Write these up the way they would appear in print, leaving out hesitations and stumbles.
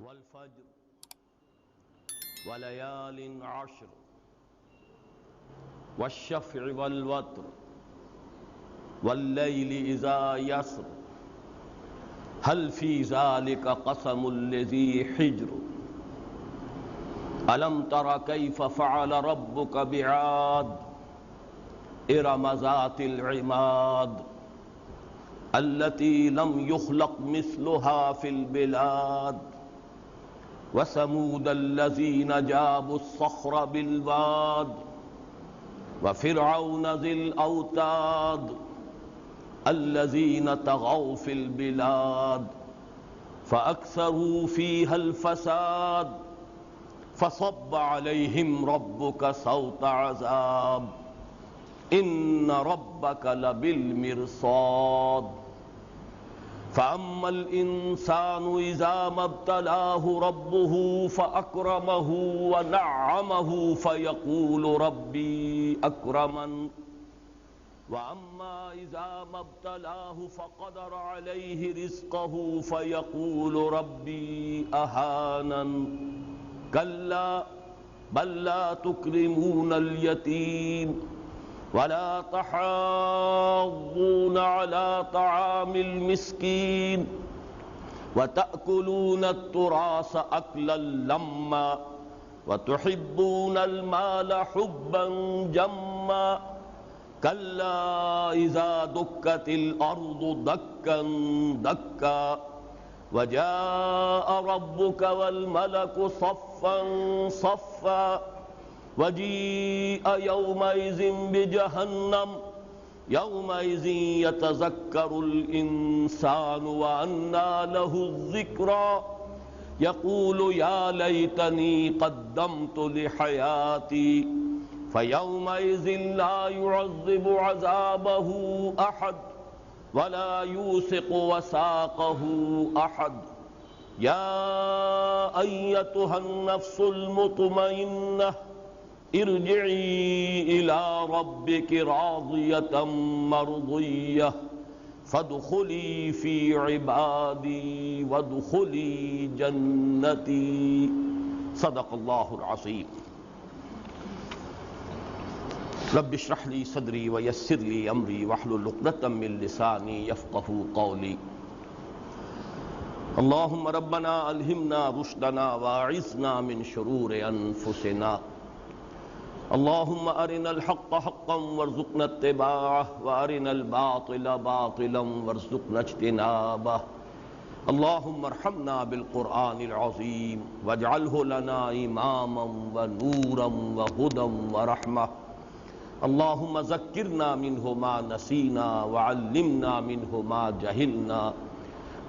والفجر وليال عشر والشفع والوتر والليل إذا يسر هل في ذلك قسم لذي حجر ألم تر كيف فعل ربك بعاد إرم ذات العماد التي لم يخلق مثلها في البلاد وثمود الذين جابوا الصخر بالواد وفرعون ذي الأوتاد الذين طغوا في البلاد فأكثروا فيها الفساد فصب عليهم ربك صوت عذاب إن ربك لبالمرصاد فأما الإنسان إذا ما ابتلاه ربه فأكرمه ونعمه فيقول ربي أكرمن وأما إذا ما ابتلاه فقدر عليه رزقه فيقول ربي أهانن كلا بل لا تكرمون اليتيم ولا تحاضون على طعام المسكين وتأكلون التراث أكلا لما وتحبون المال حبا جما كلا إذا دكت الأرض دكا دكا وجاء ربك والملك صفا صفا وجيء يومئذ بجهنم يومئذ يتذكر الإنسان وأنى له الذكرى يقول يا ليتني قدمت لحياتي فيومئذ لا يعذب عذابه أحد ولا يوثق وثاقه أحد يا أيتها النفس المطمئنة ارجعي إلى ربك راضية مرضية فادخلي في عبادي وادخلي جنتي صدق الله العظيم رب اشرح لي صدري ويسر لي أمري واحلل عقدة من لساني يفقهوا قولي اللهم ربنا ألهمنا رشدنا واعصمنا من شرور أنفسنا اللهم أرنا الحق حقا وارزقنا اتباعه وأرنا الباطل باطلا وارزقنا اجتنابه اللهم ارحمنا بالقرآن العظيم واجعله لنا إماما ونورا وهدى ورحمة اللهم ذكرنا منه ما نسينا وعلمنا منه ما جهلنا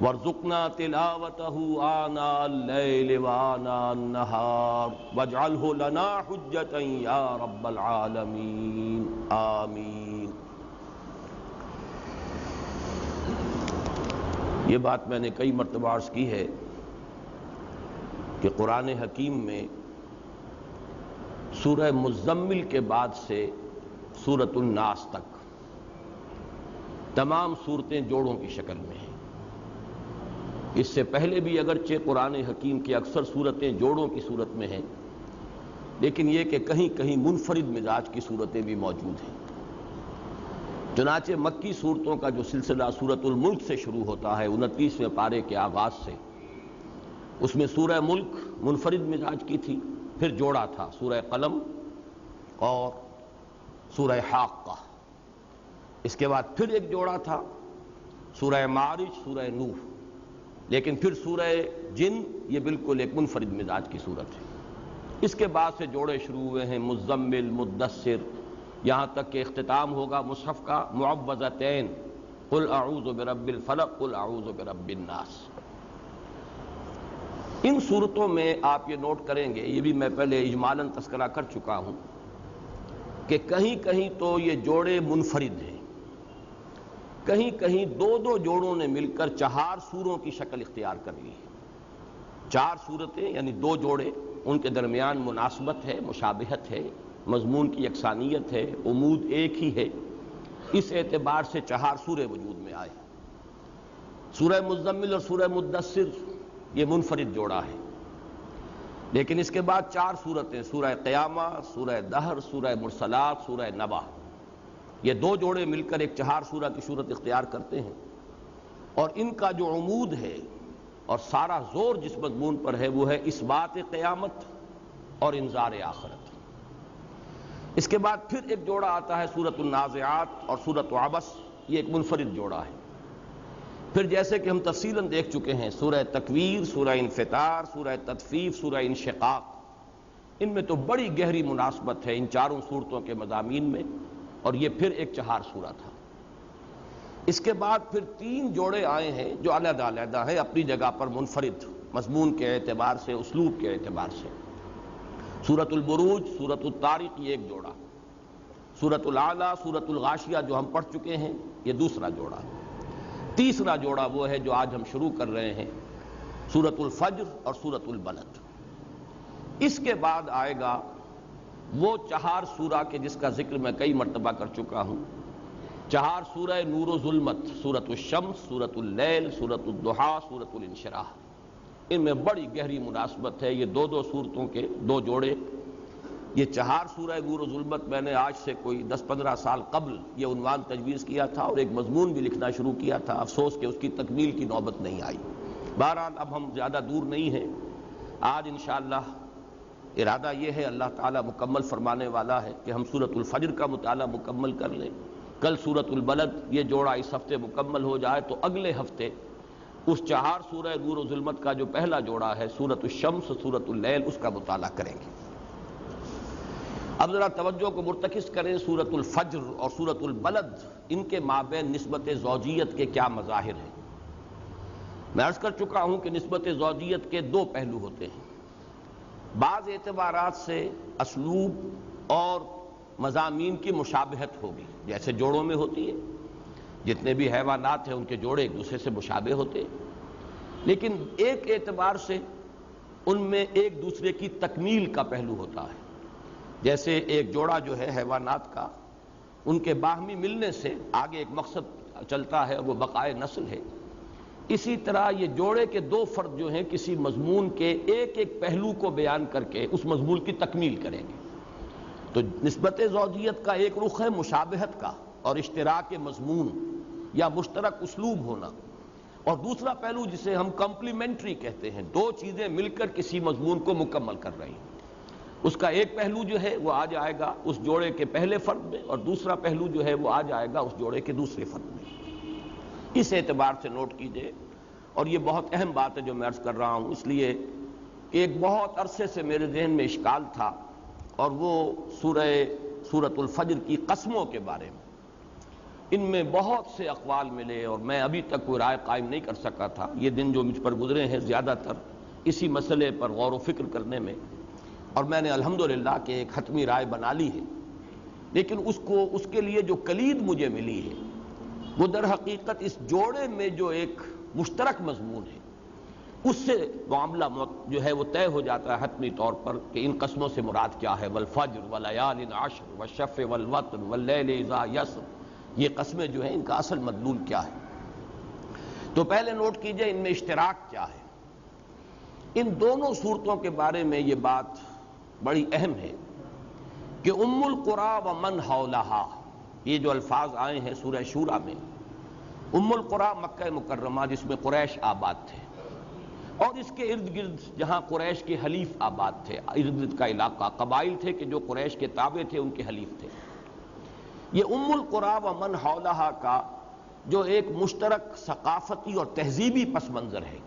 وارزقنا تلاوته آناء الليل وآناء النهار واجعله لنا حجة يا رب العالمين آمین۔ یہ بات میں نے کئی مرتبہ عرض کی ہے کہ قرآن حکیم میں سورہ مزمل کے بعد سے سورۃ الناس تک تمام صورتیں جوڑوں کی شکل میں ہیں۔ اس سے پہلے بھی اگرچہ قرآن حکیم کی اکثر صورتیں جوڑوں کی صورت میں ہیں، لیکن یہ کہ کہیں کہیں منفرد مزاج کی صورتیں بھی موجود ہیں۔ چنانچہ مکی صورتوں کا جو سلسلہ سورۃ الملک سے شروع ہوتا ہے 29ویں پارے کے آغاز سے، اس میں سورہ ملک منفرد مزاج کی تھی، پھر جوڑا تھا سورہ قلم اور سورہ حاقہ، اس کے بعد پھر ایک جوڑا تھا سورہ معارج، سورہ نوح، لیکن پھر سورہ جن یہ بالکل ایک منفرد مزاج کی صورت ہے۔ اس کے بعد سے جوڑے شروع ہوئے ہیں مزمل، مدثر، یہاں تک کہ اختتام ہوگا مصحف کا معوذتین، قل اعوذ برب الفلق قل اعوذ برب الناس۔ ان صورتوں میں آپ یہ نوٹ کریں گے، یہ بھی میں پہلے اجمالاً تذکرہ کر چکا ہوں کہ کہیں کہیں تو یہ جوڑے منفرد ہیں، کہیں کہیں دو دو جوڑوں نے مل کر 4 سوروں کی شکل اختیار کر لی ہے۔ 4 صورتیں یعنی 2 جوڑے، ان کے درمیان مناسبت ہے، مشابہت ہے، مضمون کی یکسانیت ہے، عمود ایک ہی ہے، اس اعتبار سے 4 سورے وجود میں آئے۔ سورہ مزمل اور سورہ مدثر یہ منفرد جوڑا ہے، لیکن اس کے بعد 4 سورتیں، سورہ قیامہ، سورہ دہر، سورہ مرسلات، سورہ نبا، یہ 2 جوڑے مل کر ایک 4 سورہ کی صورت اختیار کرتے ہیں، اور ان کا جو عمود ہے اور سارا زور جس مضمون پر ہے وہ ہے اثبات قیامت اور انذار آخرت۔ اس کے بعد پھر ایک جوڑا آتا ہے سورۃ النازعات اور سورۃ عبس، یہ ایک منفرد جوڑا ہے۔ پھر جیسے کہ ہم تفصیلاً دیکھ چکے ہیں سورہ تکویر، سورہ انفطار، سورہ تطفیف، سورہ انشقاق، ان میں تو بڑی گہری مناسبت ہے ان 4 صورتوں کے مضامین میں، اور یہ پھر ایک 4 سورہ تھا۔ اس کے بعد پھر 3 جوڑے آئے ہیں جو علیحدہ علیحدہ ہیں، اپنی جگہ پر منفرد، مضمون کے اعتبار سے، اسلوب کے اعتبار سے۔ سورۃ البروج، سورۃ الطارق، یہ ایک جوڑا، سورۃ الاعلیٰ، سورۃ الغاشیہ جو ہم پڑھ چکے ہیں، یہ دوسرا جوڑا۔ تیسرا جوڑا وہ ہے جو آج ہم شروع کر رہے ہیں، سورۃ الفجر اور سورۃ البلد۔ اس کے بعد آئے گا وہ 4 سورہ کے جس کا ذکر میں کئی مرتبہ کر چکا ہوں، 4 سورہ نور و ظلمت، سورۃ الشمس، سورۃ اللیل، سورۃ الضحیٰ، سورۃ الانشراح۔ ان میں بڑی گہری مناسبت ہے، یہ 2 سورتوں کے 2 جوڑے۔ یہ 4 سورہ نور و ظلمت میں نے آج سے کوئی 10-15 سال قبل یہ عنوان تجویز کیا تھا اور ایک مضمون بھی لکھنا شروع کیا تھا، افسوس کہ اس کی تکمیل کی نوبت نہیں آئی۔ بہرحال اب ہم زیادہ دور نہیں ہیں، آج انشاءاللہ ارادہ یہ ہے، اللہ تعالیٰ مکمل فرمانے والا ہے کہ ہم سورۃ الفجر کا مطالعہ مکمل کر لیں۔ کل سورۃ البلد، یہ جوڑا اس ہفتے مکمل ہو جائے تو اگلے ہفتے اس 4 سورہ نور و ظلمت کا جو پہلا جوڑا ہے، سورۃ الشمس، سورۃ اللیل، اس کا مطالعہ کریں گے۔ اب ذرا توجہ کو مرتکز کریں، سورۃ الفجر اور سورۃ البلد، ان کے مابین نسبت زوجیت کے کیا مظاہر ہیں۔ میں عرض کر چکا ہوں کہ نسبت زوجیت کے 2 پہلو ہوتے ہیں، بعض اعتبارات سے اسلوب اور مضامین کی مشابہت ہوگی، جیسے جوڑوں میں ہوتی ہے، جتنے بھی حیوانات ہیں ان کے جوڑے ایک دوسرے سے مشابہ ہوتے ہیں، لیکن ایک اعتبار سے ان میں ایک دوسرے کی تکمیل کا پہلو ہوتا ہے۔ جیسے ایک جوڑا جو ہے حیوانات کا، ان کے باہمی ملنے سے آگے ایک مقصد چلتا ہے، وہ بقائے نسل ہے، اسی طرح یہ جوڑے کے 2 فرد جو ہیں کسی مضمون کے ایک ایک پہلو کو بیان کر کے اس مضمون کی تکمیل کریں گے۔ تو نسبت زوجیت کا ایک رخ ہے مشابہت کا اور اشتراک مضمون یا مشترک اسلوب ہونا، اور دوسرا پہلو جسے ہم کمپلیمنٹری کہتے ہیں، 2 چیزیں مل کر کسی مضمون کو مکمل کر رہی ہیں۔ اس کا ایک پہلو جو ہے وہ آ جائے گا اس جوڑے کے پہلے فرد میں، اور دوسرا پہلو جو ہے وہ آ جائے گا اس جوڑے کے دوسرے فرد میں۔ اس اعتبار سے نوٹ کیجئے، اور یہ بہت اہم بات ہے جو میں عرض کر رہا ہوں، اس لیے کہ ایک بہت عرصے سے میرے ذہن میں اشکال تھا، اور وہ سورۃ الفجر کی قسموں کے بارے میں۔ ان میں بہت سے اقوال ملے اور میں ابھی تک کوئی رائے قائم نہیں کر سکا تھا۔ یہ دن جو مجھ پر گزرے ہیں زیادہ تر اسی مسئلے پر غور و فکر کرنے میں، اور میں نے الحمدللہ کہ ایک حتمی رائے بنا لی ہے، لیکن اس کے لیے جو کلید مجھے ملی ہے وہ در حقیقت اس جوڑے میں جو ایک مشترک مضمون ہے اس سے معاملہ جو ہے وہ طے ہو جاتا ہے حتمی طور پر کہ ان قسموں سے مراد کیا ہے، والفجر ولیال عشر والشفع والوتر واللیل اذا یسر، یہ قسمیں جو ہیں ان کا اصل مدلول کیا ہے۔ تو پہلے نوٹ کیجئے ان میں اشتراک کیا ہے۔ ان دونوں صورتوں کے بارے میں یہ بات بڑی اہم ہے کہ ام القریٰ ومن حولہا، یہ جو الفاظ آئے ہیں سورہ شورى میں، ام القریٰ مکہ مکرمہ جس میں قریش آباد تھے، اور اس کے ارد گرد جہاں قریش کے حلیف آباد تھے، ارد گرد کا علاقہ قبائل تھے کہ جو قریش کے تابع تھے، ان کے حلیف تھے۔ یہ ام القریٰ ومن حولہا کا جو ایک مشترک ثقافتی اور تہذیبی پس منظر ہے،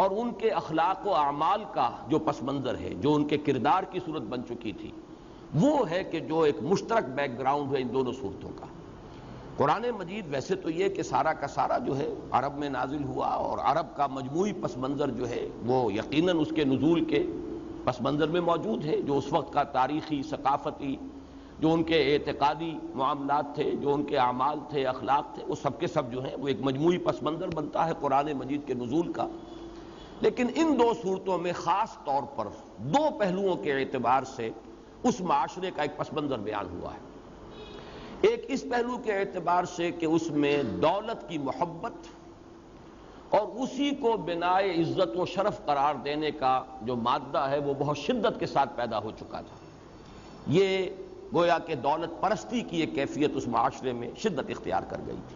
اور ان کے اخلاق و اعمال کا جو پس منظر ہے، جو ان کے کردار کی صورت بن چکی تھی، وہ ہے کہ جو ایک مشترک بیک گراؤنڈ ہے ان دونوں صورتوں کا۔ قرآن مجید ویسے تو یہ کہ سارا کا سارا جو ہے عرب میں نازل ہوا، اور عرب کا مجموعی پس منظر جو ہے وہ یقیناً اس کے نزول کے پس منظر میں موجود ہے، جو اس وقت کا تاریخی، ثقافتی، جو ان کے اعتقادی معاملات تھے، جو ان کے اعمال تھے، اخلاق تھے، وہ سب کے سب جو ہیں وہ ایک مجموعی پس منظر بنتا ہے قرآن مجید کے نزول کا۔ لیکن ان 2 صورتوں میں خاص طور پر 2 پہلوؤں کے اعتبار سے اس معاشرے کا ایک پس منظر بیان ہوا ہے۔ ایک اس پہلو کے اعتبار سے کہ اس میں دولت کی محبت اور اسی کو بنائے عزت و شرف قرار دینے کا جو مادہ ہے وہ بہت شدت کے ساتھ پیدا ہو چکا تھا۔ یہ گویا کہ دولت پرستی کی ایک کیفیت اس معاشرے میں شدت اختیار کر گئی تھی،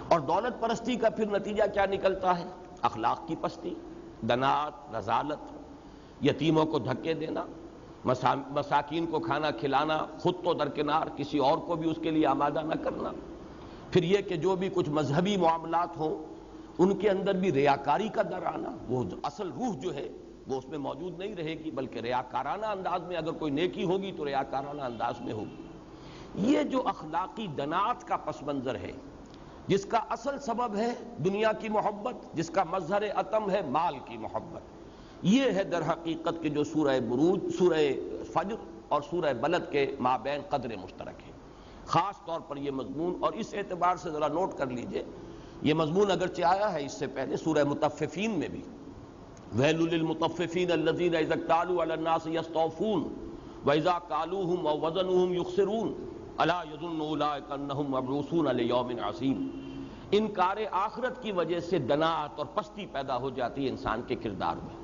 اور دولت پرستی کا پھر نتیجہ کیا نکلتا ہے؟ اخلاق کی پستی، دنات، رذالت، یتیموں کو دھکے دینا، مساکین کو کھانا کھلانا، خود تو درکنار کسی اور کو بھی اس کے لیے آمادہ نہ کرنا۔ پھر یہ کہ جو بھی کچھ مذہبی معاملات ہوں ان کے اندر بھی ریاکاری کا در آنا، وہ اصل روح جو ہے وہ اس میں موجود نہیں رہے گی، بلکہ ریاکارانہ انداز میں اگر کوئی نیکی ہوگی تو ریاکارانہ انداز میں ہوگی۔ یہ جو اخلاقی دنات کا پس منظر ہے، جس کا اصل سبب ہے دنیا کی محبت، جس کا مظہر عتم ہے مال کی محبت، یہ ہے در حقیقت کہ جو سورہ بروج، سورہ فجر اور سورہ بلد کے مابین قدر مشترک ہے۔ خاص طور پر یہ مضمون، اور اس اعتبار سے ذرا نوٹ کر لیجئے، یہ مضمون اگرچہ آیا ہے اس سے پہلے سورہ مطففین میں بھی، ویل للمطففین الذین اذا اکتالوا علی الناس یستوفون واذا کالوہم او وزنوہم یخسرون الا یظن اولئک انہم مبعوثون لیوم عظیم۔ انکار آخرت کی وجہ سے دنات اور پستی پیدا ہو جاتی ہے انسان کے کردار میں۔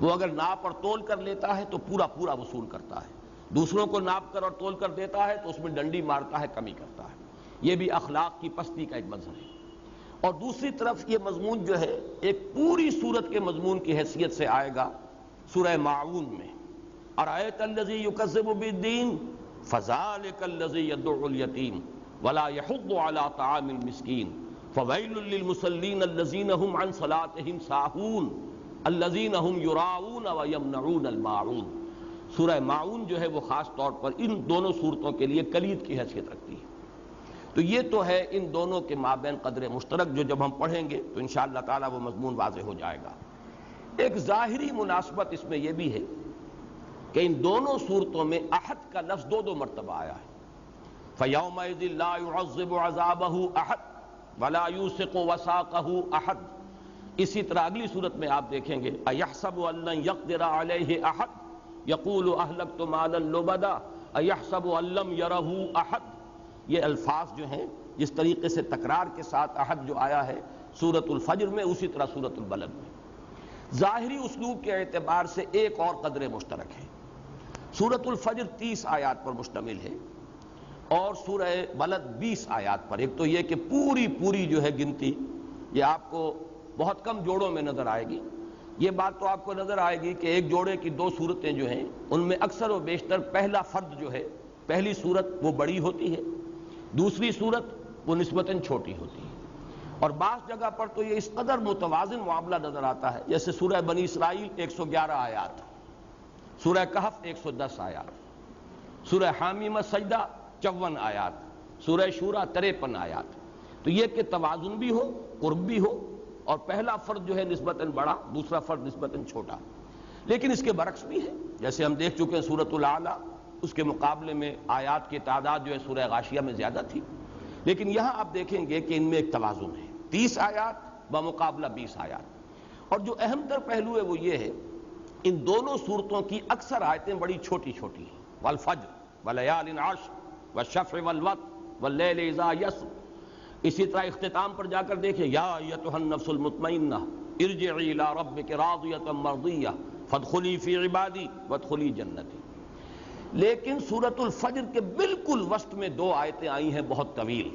وہ اگر ناپ اور تول کر لیتا ہے تو پورا پورا وصول کرتا ہے، دوسروں کو ناپ کر اور تول کر دیتا ہے تو اس میں ڈنڈی مارتا ہے، کمی کرتا ہے۔ یہ بھی اخلاق کی پستی کا ایک مظہر ہے۔ اور دوسری طرف یہ مضمون جو ہے ایک پوری سورت کے مضمون کی حیثیت سے آئے گا سورہ ماعون میں، ارأیت الذی یکذب بالدین فذلک الذی یدع الیتیم ولا یحض علی طعام المسکین فویل للمصلین الذین هم عن صلاتهم ساہون الذین هم یراؤون ویمنعون الماعون۔ سورہ ماعون جو ہے وہ خاص طور پر ان دونوں صورتوں کے لیے کلید کی حیثیت رکھتی ہے۔ تو یہ تو ہے ان دونوں کے مابین قدر مشترک، جو جب ہم پڑھیں گے تو انشاءاللہ تعالی وہ مضمون واضح ہو جائے گا۔ ایک ظاہری مناسبت اس میں یہ بھی ہے کہ ان دونوں صورتوں میں احد کا لفظ دو مرتبہ آیا ہے، فَيَوْمَئِذٍ لَا يُعَذِّبُ عَذَابَهُ أَحَدٌ وَلَا يُوثِقُ وَثَاقَهُ أَحَدٌ۔ اسی طرح اگلی صورت میں آپ دیکھیں گے أَيَحْسَبُ أَن لَّن يَقْدِرَ عَلَيْهِ أَحَدٌ يَقُولُ أَهْلَكْتُ مَالًا لُبَدًا أَيَحْسَبُ أَن لَّمْ يَرَهُ أَحَدٌ۔ یہ الفاظ جو ہیں جس طریقے سے تکرار کے ساتھ احد جو آیا ہے سورۃ الفجر میں، اسی طرح سورۃ البلد میں ظاہری اسلوب کے اعتبار سے ایک اور قدر مشترک ہے۔ سورۃ الفجر 30 آیات پر مشتمل ہے اور سورہ بلد 20 آیات پر۔ ایک تو یہ کہ پوری جو ہے گنتی یہ آپ کو بہت کم جوڑوں میں نظر آئے گی۔ یہ بات تو آپ کو نظر آئے گی کہ ایک جوڑے کی دو صورتیں جو ہیں ان میں اکثر و بیشتر پہلا فرد جو ہے، پہلی صورت وہ بڑی ہوتی ہے، دوسری صورت وہ نسبتاً چھوٹی ہوتی ہے۔ اور بعض جگہ پر تو یہ اس قدر متوازن معاملہ نظر آتا ہے، جیسے سورہ بنی اسرائیل 111 آیات، سورہ کہف 110 آیات، سورہ حامیم سجدہ 54 آیات، سورہ شورى 53 آیات۔ تو یہ کہ توازن بھی ہو، قرب بھی ہو، اور پہلا فرد جو ہے نسبتاً بڑا، دوسرا فرد نسبتاً چھوٹا۔ لیکن اس کے برعکس بھی ہے، جیسے ہم دیکھ چکے ہیں سورۃ الاعلیٰ، اس کے مقابلے میں آیات کی تعداد جو ہے سورہ غاشیہ میں زیادہ تھی، لیکن یہاں آپ دیکھیں گے کہ ان میں ایک توازن ہے، 30 آیات بمقابلہ 20 آیات۔ اور جو اہم تر پہلو ہے وہ یہ ہے ان دونوں صورتوں کی اکثر آیتیں بڑی چھوٹی چھوٹی ہیں، والفجر ولیال عشر والشفع والوتر واللیل اذا یسر۔ اسی طرح اختتام پر جا کر دیکھیں یا ایتھا النفس المطمئنہ ارجعی الی ربک راضیۃ مرضیہ فادخلی فی عبادی وادخلی جنتی۔ لیکن سورۃ الفجر کے بالکل وسط میں 2 آیتیں آئی ہیں بہت طویل،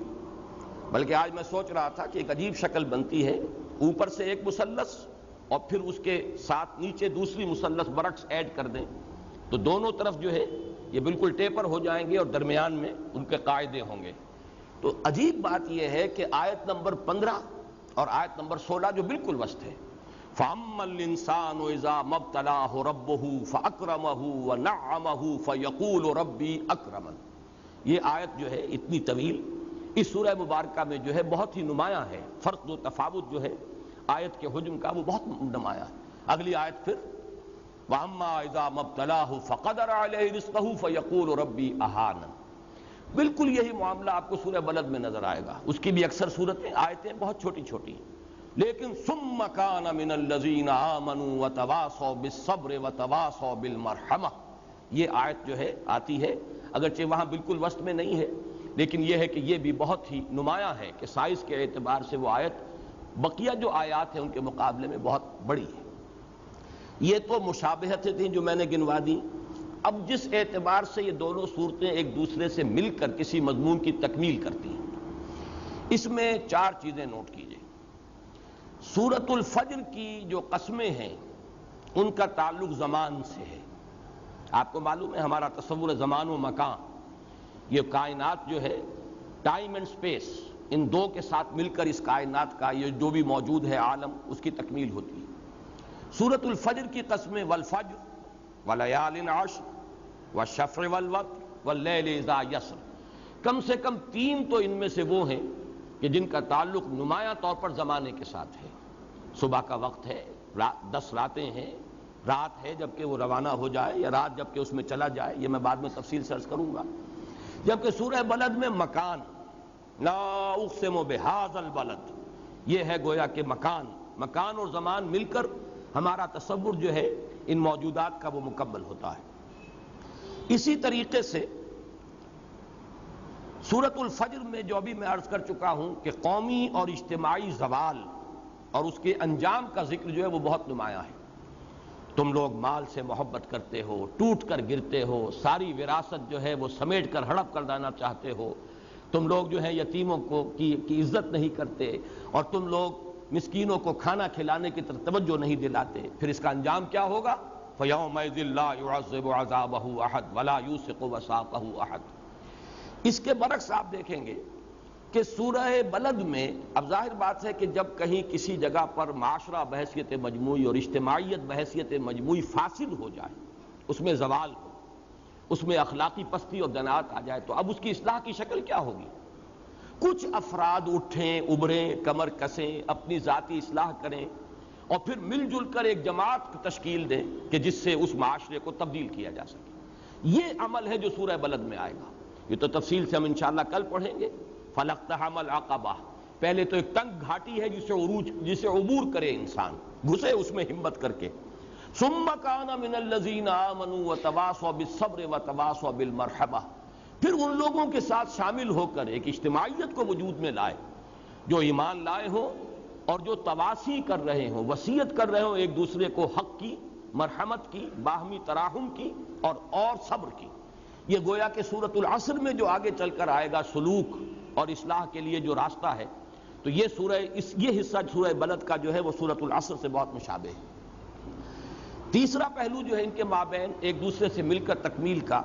بلکہ آج میں سوچ رہا تھا کہ ایک عجیب شکل بنتی ہے، اوپر سے ایک مثلث اور پھر اس کے ساتھ نیچے دوسری مثلث برعکس ایڈ کر دیں تو دونوں طرف جو ہے یہ بالکل ٹیپر ہو جائیں گے اور درمیان میں ان کے قاعدے ہوں گے۔ تو عجیب بات یہ ہے کہ آیت نمبر 15 اور آیت نمبر 16 جو بالکل وسط ہے، فَأَمَّا الْإِنسَانُ إِذَا مَا ابْتَلَاهُ رَبُّهُ فَأَكْرَمَهُ وَنَعَّمَهُ فَيَقُولُ رَبِّي أَكْرَمَنِ۔ یہ آیت جو ہے اتنی طویل اس سورہ مبارکہ میں جو ہے بہت ہی نمایاں ہے، فرق و تفاوت جو ہے آیت کے حجم کا وہ بہت نمایاں ہے۔ اگلی آیت پھر وَأَمَّا إِذَا مَا ابْتَلَاهُ فَقَدَرَ عَلَيْهِ رِزْقَهُ فَيَقُولُ رَبِّي أَهَانَنِ۔ بالکل یہی معاملہ آپ کو سورہ بلد میں نظر آئے گا، اس کی بھی اکثر صورتیں آیتیں بہت چھوٹی چھوٹی ہیں، لیکن ثم کان من الذین آمنوا وتواصوا بالصبر وتواصوا بالمرحمہ، یہ آیت جو ہے آتی ہے، اگرچہ وہاں بالکل وسط میں نہیں ہے، لیکن یہ ہے کہ یہ بھی بہت ہی نمایاں ہے کہ سائز کے اعتبار سے وہ آیت بقیہ جو آیات ہیں ان کے مقابلے میں بہت بڑی ہے۔ یہ تو مشابہتیں تھیں جو میں نے گنوا دی۔ اب جس اعتبار سے یہ دونوں صورتیں ایک دوسرے سے مل کر کسی مضمون کی تکمیل کرتی ہیں، اس میں 4 چیزیں نوٹ کیجئے۔ سورۃ الفجر کی جو قسمیں ہیں ان کا تعلق زمان سے ہے۔ آپ کو معلوم ہے ہمارا تصور زمان و مکان، یہ کائنات جو ہے ٹائم اینڈ سپیس، ان دو کے ساتھ مل کر اس کائنات کا یہ جو بھی موجود ہے عالم، اس کی تکمیل ہوتی ہے۔ سورۃ الفجر کی قسمیں والفجر ولیال عشر والشفع والوتر واللیل اذا یسر، کم سے کم 3 تو ان میں سے وہ ہیں کہ جن کا تعلق نمایاں طور پر زمانے کے ساتھ ہے۔ صبح کا وقت ہے، 10 راتیں ہیں، رات ہے جبکہ وہ روانہ ہو جائے یا رات جبکہ اس میں چلا جائے، یہ میں بعد میں تفصیل سے عرض کروں گا۔ جبکہ سورہ بلد میں مکان، لا اقسم بہذا البلد، یہ ہے گویا کہ مکان اور زمان مل کر ہمارا تصور جو ہے ان موجودات کا وہ مکمل ہوتا ہے۔ اسی طریقے سے سورۃ الفجر میں جو ابھی میں عرض کر چکا ہوں کہ قومی اور اجتماعی زوال اور اس کے انجام کا ذکر جو ہے وہ بہت نمایاں ہے۔ تم لوگ مال سے محبت کرتے ہو، ٹوٹ کر گرتے ہو، ساری وراثت جو ہے وہ سمیٹ کر ہڑپ کر لانا چاہتے ہو، تم لوگ جو ہے یتیموں کی عزت نہیں کرتے، اور تم لوگ مسکینوں کو کھانا کھلانے کی طرف توجہ نہیں دلاتے، پھر اس کا انجام کیا ہوگا؟ فَيَوْمَئِذٍ لَا يُعَذِّبُ عَذَابَهُ أَحَدٌ وَلَا يُوثِقُ وَثَاقَهُ أَحَدٌ۔ اس کے برعکس آپ دیکھیں گے کہ سورہ بلد میں اب ظاہر بات ہے کہ جب کہیں کسی جگہ پر معاشرہ بحیثیت مجموعی اور اجتماعیت بحیثیت مجموعی فاسد ہو جائے، اس میں زوال ہو، اس میں اخلاقی پستی اور دناعت آ جائے، تو اب اس کی اصلاح کی شکل کیا ہوگی؟ کچھ افراد اٹھیں، ابھریں، کمر کسیں، اپنی ذاتی اصلاح کریں اور پھر مل جل کر ایک جماعت تشکیل دیں کہ جس سے اس معاشرے کو تبدیل کیا جا سکے۔ یہ عمل ہے جو سورہ بلد میں آئے گا، یہ تو تفصیل سے ہم انشاءاللہ کل پڑھیں گے۔ فَلَقْتَحَمَ الْعَقَبَةَ، پہلے تو ایک تنگ گھاٹی ہے جسے عبور کرے انسان، گھسے اس میں ہمت کر کے۔ ثُمَّ كَانَ مِنَ الَّذِينَ آمَنُوا وَتَوَاصَوْا بِالصَّبْرِ وَتَوَاصَوْا بِالْمَرْحَمَةِ، پھر ان لوگوں کے ساتھ شامل ہو کر ایک اجتماعیت کو وجود میں لائے جو ایمان لائے ہوں اور جو تواصی کر رہے ہوں، وصیت کر رہے ہوں ایک دوسرے کو حق کی، مرحمت کی، باہمی تراحم کی اور صبر کی۔ یہ گویا کہ سورۃ العصر میں جو آگے چل کر آئے گا سلوک اور اصلاح کے لیے جو راستہ ہے، تو یہ حصہ سورہ بلد کا جو ہے وہ سورۃ العصر سے بہت مشابہ ہے۔ تیسرا پہلو جو ہے ان کے مابین ایک دوسرے سے مل کر تکمیل کا،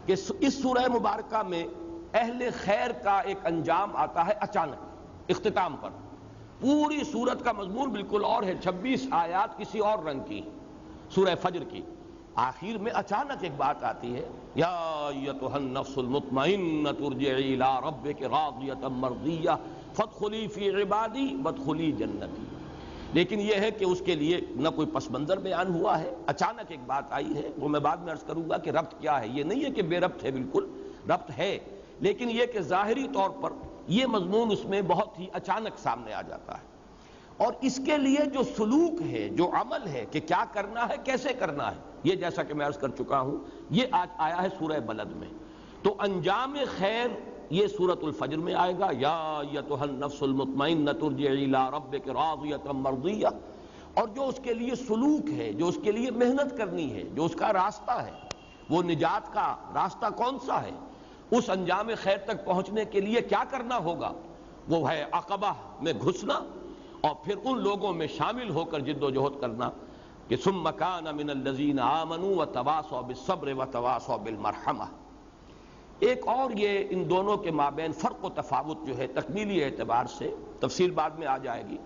کہ اس سورہ مبارکہ میں اہل خیر کا ایک انجام آتا ہے اچانک اختتام پر۔ پوری سورت کا مضمون بالکل اور ہے، 26 آیات کسی اور رنگ کی، سورہ فجر کی، آخر میں اچانک ایک بات آتی ہے، یا ایتھا النفس المطمئنۃ ارجعی الی ربک راضیۃ مرضیہ فادخلی فی عبادی وادخلی جنتی۔ لیکن یہ ہے کہ اس کے لیے نہ کوئی پس منظر بیان ہوا ہے، اچانک ایک بات آئی ہے، وہ میں بعد میں عرض کروں گا کہ ربط کیا ہے۔ یہ نہیں ہے کہ بے ربط ہے، بالکل ربط ہے، لیکن یہ کہ ظاہری طور پر یہ مضمون اس میں بہت ہی اچانک سامنے آ جاتا ہے، اور اس کے لیے جو سلوک ہے، جو عمل ہے کہ کیا کرنا ہے، کیسے کرنا ہے، یہ جیسا کہ میں عرض کر چکا ہوں یہ آج آیا ہے سورہ بلد میں۔ تو انجام خیر یہ سورۃ الفجر میں آئے گا، یا ایتھا النفس المطمئنۃ ارجعی الی ربک راضیۃ مرضیہ، اور جو اس کے لیے سلوک ہے، جو اس کے لیے محنت کرنی ہے، جو اس کا راستہ ہے، وہ نجات کا راستہ کون سا ہے، اس انجام خیر تک پہنچنے کے لیے کیا کرنا ہوگا، وہ ہے عقبہ میں گھسنا اور پھر ان لوگوں میں شامل ہو کر جد و جہد کرنا کہ ثم کان من الذین آمنوا وتواصوا بالصبر وتواصوا بالمرحمہ۔ ایک اور یہ ان دونوں کے مابین فرق و تفاوت جو ہے تکمیلی اعتبار سے، تفصیل بعد میں آ جائے گی۔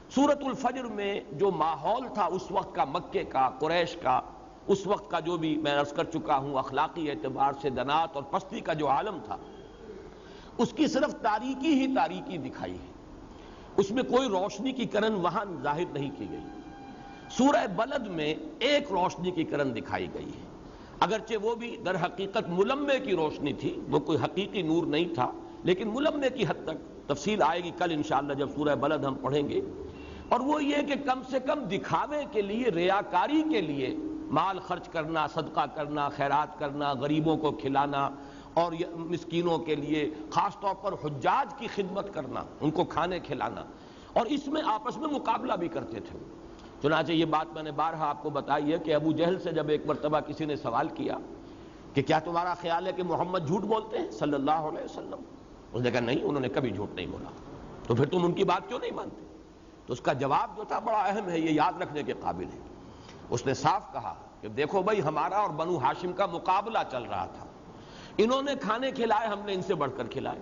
سورۃ الفجر میں جو ماحول تھا اس وقت کا، مکے کا، قریش کا، اس وقت کا جو بھی میں عرض کر چکا ہوں اخلاقی اعتبار سے دنات اور پستی کا جو عالم تھا، اس کی صرف تاریکی ہی تاریکی دکھائی ہے، اس میں کوئی روشنی کی کرن وہاں ظاہر نہیں کی گئی۔ سورہ بلد میں ایک روشنی کی کرن دکھائی گئی ہے، اگرچہ وہ بھی در حقیقت ملمے کی روشنی تھی، وہ کوئی حقیقی نور نہیں تھا، لیکن ملمے کی حد تک، تفصیل آئے گی کل انشاءاللہ جب سورہ بلد ہم پڑھیں گے۔ اور وہ یہ کہ کم سے کم دکھاوے کے لیے، ریاکاری کے لیے مال خرچ کرنا، صدقہ کرنا، خیرات کرنا، غریبوں کو کھلانا اور مسکینوں کے لیے خاص طور پر حجاج کی خدمت کرنا، ان کو کھانے کھلانا، اور اس میں آپس میں مقابلہ بھی کرتے تھے. چنانچہ یہ بات میں نے بارہا آپ کو بتائی ہے کہ ابو جہل سے جب ایک مرتبہ کسی نے سوال کیا کہ کیا تمہارا خیال ہے کہ محمد جھوٹ بولتے ہیں صلی اللہ علیہ وسلم؟ اس نے کہا نہیں، انہوں نے کبھی جھوٹ نہیں بولا. تو پھر تم ان کی بات کیوں نہیں مانتے؟ تو اس کا جواب جو تھا بڑا اہم ہے، یہ یاد رکھنے کے قابل ہے. اس نے صاف کہا کہ دیکھو بھائی، ہمارا اور بنو ہاشم کا مقابلہ چل رہا تھا. انہوں نے کھانے کھلائے، ہم نے ان سے بڑھ کر کھلائے.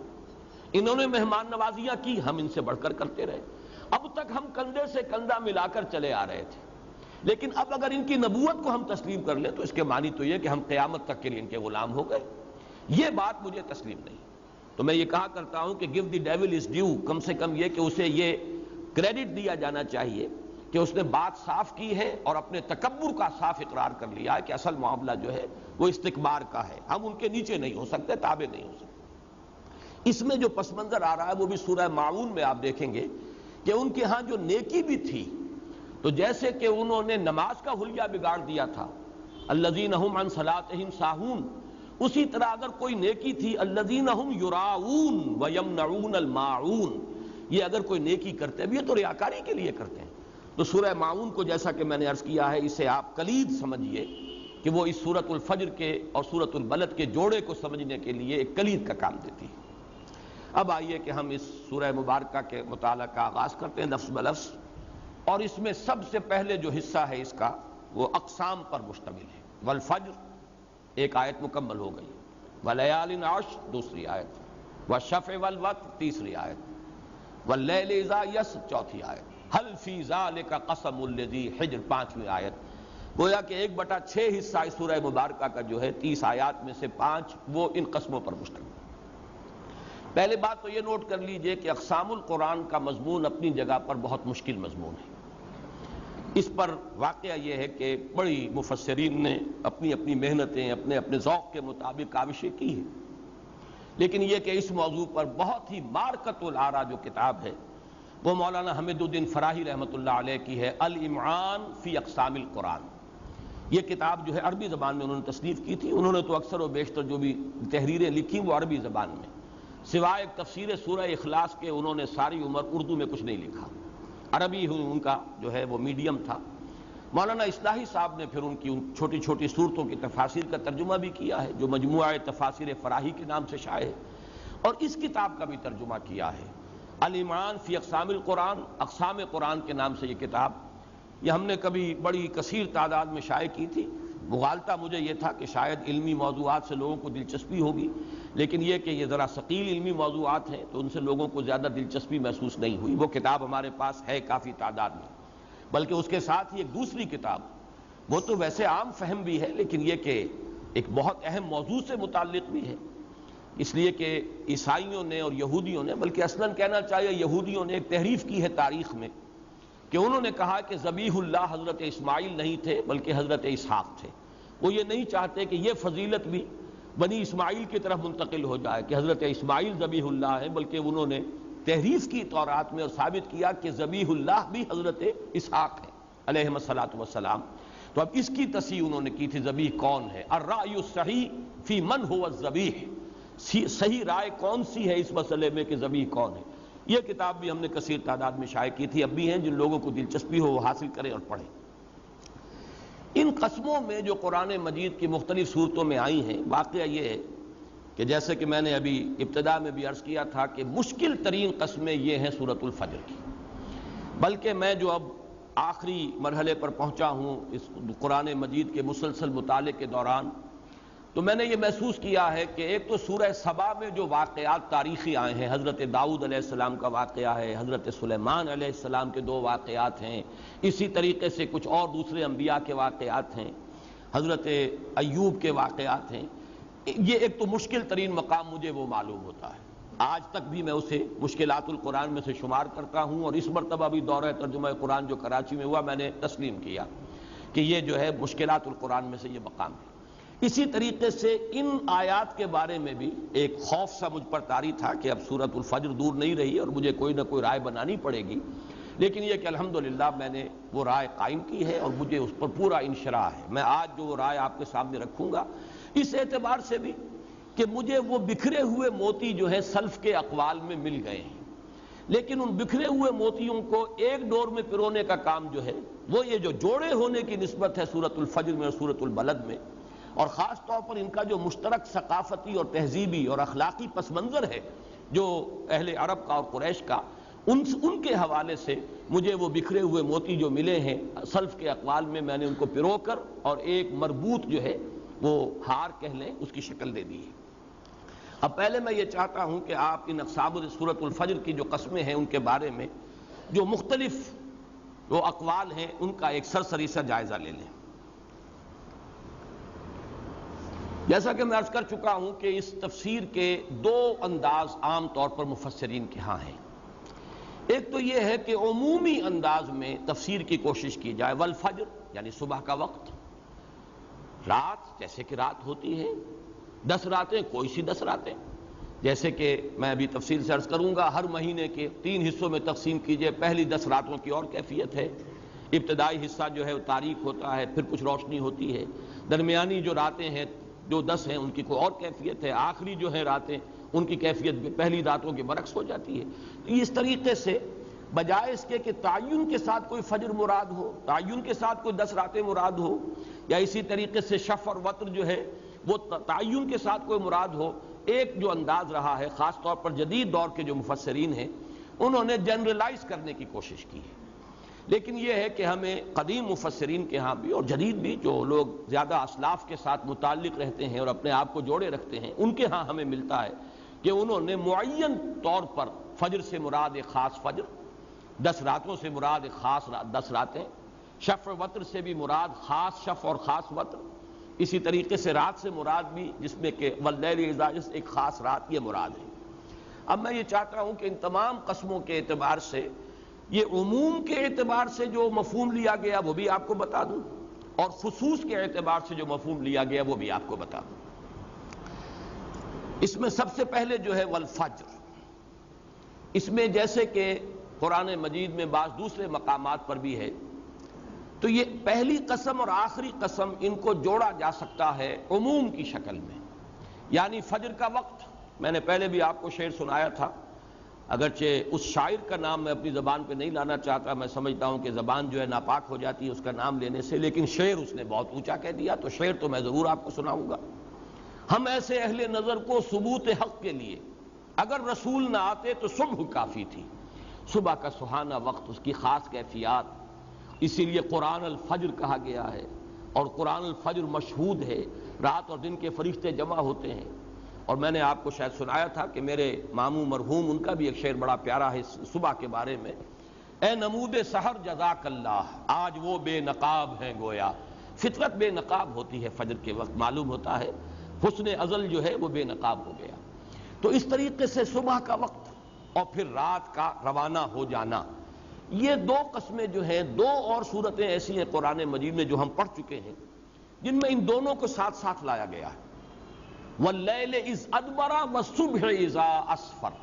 انہوں نے مہمان نوازیاں کی، ہم ان سے بڑھ کر کرتے رہے. اب تک ہم کندھے سے کندھا ملا کر چلے آ رہے تھے. لیکن اب اگر ان کی نبوت کو ہم تسلیم کر لیں تو اس کے معنی تو یہ کہ ہم قیامت تک کے لیے ان کے غلام ہو گئے. یہ بات مجھے تسلیم نہیں. تو میں یہ کہا کرتا ہوں کہ give the devil his due, کم سے کم یہ کہ اسے یہ کریڈٹ دیا جانا چاہیے کہ اس نے بات صاف کی ہے اور اپنے تکبر کا صاف اقرار کر لیا ہے کہ اصل معاملہ جو ہے وہ استکبار کا ہے. ہم ان کے نیچے نہیں ہو سکتے، تابع نہیں ہو سکتے. اس میں جو پس منظر آ رہا ہے وہ بھی سورہ ماعون میں آپ دیکھیں گے کہ ان کے ہاں جو نیکی بھی تھی، تو جیسے کہ انہوں نے نماز کا حلیہ بگاڑ دیا تھا، الذین ھم عن صلاتہم ساہون، اسی طرح اگر کوئی نیکی تھی الذین ھم یراؤون ویمنعون الماعون، یہ اگر کوئی نیکی کرتے بھی ہے تو ریاکاری کے لیے کرتے ہیں. تو سورہ ماعون کو جیسا کہ میں نے عرض کیا ہے، اسے آپ کلید سمجھیے کہ وہ اس سورۃ الفجر کے اور سورۃ البلد کے جوڑے کو سمجھنے کے لیے ایک کلید کا کام دیتی ہے. اب آئیے کہ ہم اس سورہ مبارکہ کے مطالعہ کا آغاز کرتے ہیں لفظ بلفظ. اور اس میں سب سے پہلے جو حصہ ہے اس کا وہ اقسام پر مشتمل ہے. والفجر ایک آیت مکمل ہو گئی، ولیال عشر دوسری آیت، والشفع والوتر تیسری آیت، واللیل اذا یسر چوتھی آیت، هل فی ذلک قسم لذی حجر پانچویں آیت. گویا کہ 1/6 حصہ اس سورہ مبارکہ کا جو ہے 30 آیات میں سے 5 وہ ان قسموں پر مشتمل ہے. پہلے بات تو یہ نوٹ کر لیجئے کہ اقسام القرآن کا مضمون اپنی جگہ پر بہت مشکل مضمون ہے. اس پر واقعہ یہ ہے کہ بڑی مفسرین نے اپنی اپنی محنتیں اپنے اپنے ذوق کے مطابق کاوشیں کی ہیں. لیکن یہ کہ اس موضوع پر بہت ہی مارکۃ الآراء جو کتاب ہے وہ مولانا حمید الدین فراہی رحمۃ اللہ علیہ کی ہے، الامعان فی اقسام القرآن. یہ کتاب جو ہے عربی زبان میں انہوں نے تصنیف کی تھی. انہوں نے تو اکثر و بیشتر جو بھی تحریریں لکھی وہ عربی زبان میں، سوائے ایک تفسیر سورہ اخلاص کے انہوں نے ساری عمر اردو میں کچھ نہیں لکھا. عربی ان کا جو ہے وہ میڈیم تھا. مولانا اصلاحی صاحب نے پھر ان کی چھوٹی چھوٹی صورتوں کی تفاسیر کا ترجمہ بھی کیا ہے جو مجموعہ تفاسیر فراہی کے نام سے شائع ہے، اور اس کتاب کا بھی ترجمہ کیا ہے، الامعان فی اقسام القرآن، اقسام قرآن کے نام سے یہ کتاب. یہ ہم نے کبھی بڑی کثیر تعداد میں شائع کی تھی. مغالطہ مجھے یہ تھا کہ شاید علمی موضوعات سے لوگوں کو دلچسپی ہوگی، لیکن یہ کہ یہ ذرا ثقیل علمی موضوعات ہیں تو ان سے لوگوں کو زیادہ دلچسپی محسوس نہیں ہوئی. وہ کتاب ہمارے پاس ہے کافی تعداد میں، بلکہ اس کے ساتھ ہی ایک دوسری کتاب، وہ تو ویسے عام فہم بھی ہے لیکن یہ کہ ایک بہت اہم موضوع سے متعلق بھی ہے، اس لیے کہ عیسائیوں نے اور یہودیوں نے، بلکہ اصلاً کہنا چاہیے یہودیوں نے ایک تحریف کی ہے تاریخ میں کہ انہوں نے کہا کہ ذبیح اللہ حضرت اسماعیل نہیں تھے بلکہ حضرت اسحاق تھے. وہ یہ نہیں چاہتے کہ یہ فضیلت بھی بنی اسماعیل کی طرف منتقل ہو جائے کہ حضرت اسماعیل ذبیح اللہ ہے، بلکہ انہوں نے تحریف کی تورات میں اور ثابت کیا کہ ذبیح اللہ بھی حضرت اسحاق ہے علیہم الصلاۃ والسلام. تو اب اس کی تصحیح انہوں نے کی تھی ذبیح کون ہے، الرأی الصحیح فی من هو الذبیح، صحیح رائے کون سی ہے اس مسئلے میں کہ ذبیح کون ہے. یہ کتاب بھی ہم نے کثیر تعداد میں شائع کی تھی، اب بھی ہیں، جن لوگوں کو دلچسپی ہو وہ حاصل کریں اور پڑھیں. ان قسموں میں جو قرآن مجید کی مختلف صورتوں میں آئی ہیں، واقعہ یہ ہے کہ جیسے کہ میں نے ابھی ابتدا میں بھی عرض کیا تھا کہ مشکل ترین قسمیں یہ ہیں سورۃ الفجر کی. بلکہ میں جو اب آخری مرحلے پر پہنچا ہوں اس قرآن مجید کے مسلسل مطالعے کے دوران، تو میں نے یہ محسوس کیا ہے کہ ایک تو سورہ سبا میں جو واقعات تاریخی آئے ہیں، حضرت داؤد علیہ السلام کا واقعہ ہے، حضرت سلیمان علیہ السلام کے 2 واقعات ہیں، اسی طریقے سے کچھ اور دوسرے انبیاء کے واقعات ہیں، حضرت ایوب کے واقعات ہیں. یہ ایک تو مشکل ترین مقام مجھے وہ معلوم ہوتا ہے، آج تک بھی میں اسے مشکلات القرآن میں سے شمار کرتا ہوں، اور اس مرتبہ بھی دورہ ترجمہ قرآن جو کراچی میں ہوا میں نے تسلیم کیا کہ یہ جو ہے مشکلات القرآن میں سے یہ مقام ہے. اسی طریقے سے ان آیات کے بارے میں بھی ایک خوف سا مجھ پر طاری تھا کہ اب سورۃ الفجر دور نہیں رہی اور مجھے کوئی نہ کوئی رائے بنانی پڑے گی، لیکن یہ کہ الحمدللہ میں نے وہ رائے قائم کی ہے اور مجھے اس پر پورا انشراح ہے. میں آج جو رائے آپ کے سامنے رکھوں گا اس اعتبار سے بھی کہ مجھے وہ بکھرے ہوئے موتی جو ہے سلف کے اقوال میں مل گئے ہیں. لیکن ان بکھرے ہوئے موتیوں کو ایک ڈور میں پرونے کا کام جو ہے وہ یہ جو جوڑے ہونے کی نسبت ہے سورۃ الفجر میں اور سورۃ البلد میں، اور خاص طور پر ان کا جو مشترک ثقافتی اور تہذیبی اور اخلاقی پس منظر ہے جو اہل عرب کا اور قریش کا، ان کے حوالے سے مجھے وہ بکھرے ہوئے موتی جو ملے ہیں سلف کے اقوال میں نے ان کو پرو کر اور ایک مربوط جو ہے وہ ہار کہہ لیں اس کی شکل دے دی ہے۔ اب پہلے میں یہ چاہتا ہوں کہ آپ ان اقسام سورۃ الفجر کی جو قسمیں ہیں ان کے بارے میں جو مختلف جو اقوال ہیں ان کا ایک سرسری سا جائزہ لے لیں۔ جیسا کہ میں عرض کر چکا ہوں کہ اس تفسیر کے دو انداز عام طور پر مفسرین کے ہاں ہیں۔ ایک تو یہ ہے کہ عمومی انداز میں تفسیر کی کوشش کی جائے، والفجر یعنی صبح کا وقت، رات جیسے کہ رات ہوتی ہے، 10 راتیں کوئی سی 10 راتیں، جیسے کہ میں ابھی تفصیل سے عرض کروں گا، ہر مہینے کے 3 حصوں میں تقسیم کیجئے، پہلی 10 راتوں کی اور کیفیت ہے، ابتدائی حصہ جو ہے وہ تاریک ہوتا ہے، پھر کچھ روشنی ہوتی ہے، درمیانی جو راتیں ہیں جو 10 ہیں ان کی کوئی اور کیفیت ہے، آخری جو ہے راتیں ان کی کیفیت پہلی راتوں کے برعکس ہو جاتی ہے۔ تو اس طریقے سے بجائے اس کے کہ تعین کے ساتھ کوئی فجر مراد ہو، تعین کے ساتھ کوئی 10 راتیں مراد ہو، یا اسی طریقے سے شفع اور وتر جو ہے وہ تعین کے ساتھ کوئی مراد ہو، ایک جو انداز رہا ہے خاص طور پر جدید دور کے جو مفسرین ہیں انہوں نے جنرلائز کرنے کی کوشش کی ہے۔ لیکن یہ ہے کہ ہمیں قدیم مفسرین کے ہاں بھی اور جدید بھی جو لوگ زیادہ اسلاف کے ساتھ متعلق رہتے ہیں اور اپنے آپ کو جوڑے رکھتے ہیں ان کے ہاں ہمیں ملتا ہے کہ انہوں نے معین طور پر فجر سے مراد ایک خاص فجر، 10 راتوں سے مراد ایک خاص 10 راتیں، شفع وتر سے بھی مراد خاص شفع اور خاص وتر، اسی طریقے سے رات سے مراد بھی جس میں کہ واللیل اذا یسر ایک خاص رات یہ مراد ہے۔ اب میں یہ چاہتا ہوں کہ ان تمام قسموں کے اعتبار سے یہ عموم کے اعتبار سے جو مفہوم لیا گیا وہ بھی آپ کو بتا دوں، اور خصوص کے اعتبار سے جو مفہوم لیا گیا وہ بھی آپ کو بتا دوں۔ اس میں سب سے پہلے جو ہے والفجر، اس میں جیسے کہ قرآن مجید میں بعض دوسرے مقامات پر بھی ہے، تو یہ پہلی قسم اور آخری قسم ان کو جوڑا جا سکتا ہے عموم کی شکل میں، یعنی فجر کا وقت۔ میں نے پہلے بھی آپ کو شعر سنایا تھا، اگرچہ اس شاعر کا نام میں اپنی زبان پہ نہیں لانا چاہتا، میں سمجھتا ہوں کہ زبان جو ہے ناپاک ہو جاتی ہے اس کا نام لینے سے، لیکن شعر اس نے بہت اونچا کہہ دیا، تو شعر تو میں ضرور آپ کو سناؤں گا۔ ہم ایسے اہل نظر کو ثبوت حق کے لیے اگر رسول نہ آتے تو صبح کافی تھی، صبح کا سہانا وقت، اس کی خاص کیفیات، اسی لیے قرآن الفجر کہا گیا ہے، اور قرآن الفجر مشہود ہے، رات اور دن کے فرشتے جمع ہوتے ہیں۔ اور میں نے آپ کو شاید سنایا تھا کہ میرے ماموں مرحوم ان کا بھی ایک شعر بڑا پیارا ہے صبح کے بارے میں، اے نمود سحر جزاک اللہ، آج وہ بے نقاب ہیں گویا۔ فطرت بے نقاب ہوتی ہے فجر کے وقت، معلوم ہوتا ہے حسن ازل جو ہے وہ بے نقاب ہو گیا۔ تو اس طریقے سے صبح کا وقت اور پھر رات کا روانہ ہو جانا، یہ دو قسمیں جو ہیں، دو اور صورتیں ایسی ہیں قرآن مجید میں جو ہم پڑھ چکے ہیں جن میں ان دونوں کو ساتھ ساتھ لایا گیا ہے۔ واللیل اذ ادبر والصبح اذا اسفر،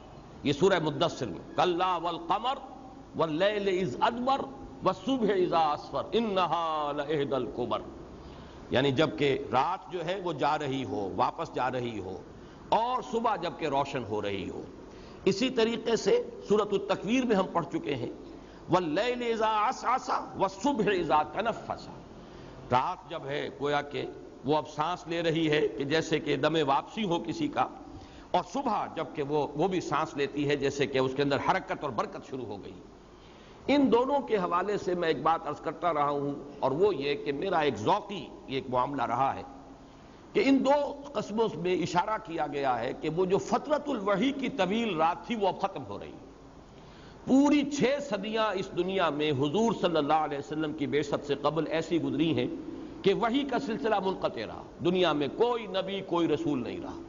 یہ سورہ مدثر میں، کلا والقمر واللیل اذ ادبر والصبح اذا اسفر انہا لإحدی الکبر، یعنی جب کہ رات جو ہے وہ جا رہی ہو، واپس جا رہی ہو، اور صبح جب کہ روشن ہو رہی ہو۔ اسی طریقے سے سورۃ التکویر میں ہم پڑھ چکے ہیں واللیل اذا عسعس والصبح اذا تنفس، رات جب ہے گویا کہ وہ اب سانس لے رہی ہے کہ جیسے کہ دم واپسی ہو کسی کا، اور صبح جب کہ وہ بھی سانس لیتی ہے جیسے کہ اس کے اندر حرکت اور برکت شروع ہو گئی۔ ان دونوں کے حوالے سے میں ایک بات عرض کرتا رہا ہوں، اور وہ یہ کہ میرا ایک ذوقی ایک معاملہ رہا ہے کہ ان دو قسموں میں اشارہ کیا گیا ہے کہ وہ جو فترۃ الوحی کی طویل رات تھی وہ اب ختم ہو رہی ہے۔ پوری 6 صدیاں اس دنیا میں حضور صلی اللہ علیہ وسلم کی بعثت سے قبل ایسی گزری ہیں کہ وحی کا سلسلہ منقطع رہا، دنیا میں کوئی نبی کوئی رسول نہیں رہا۔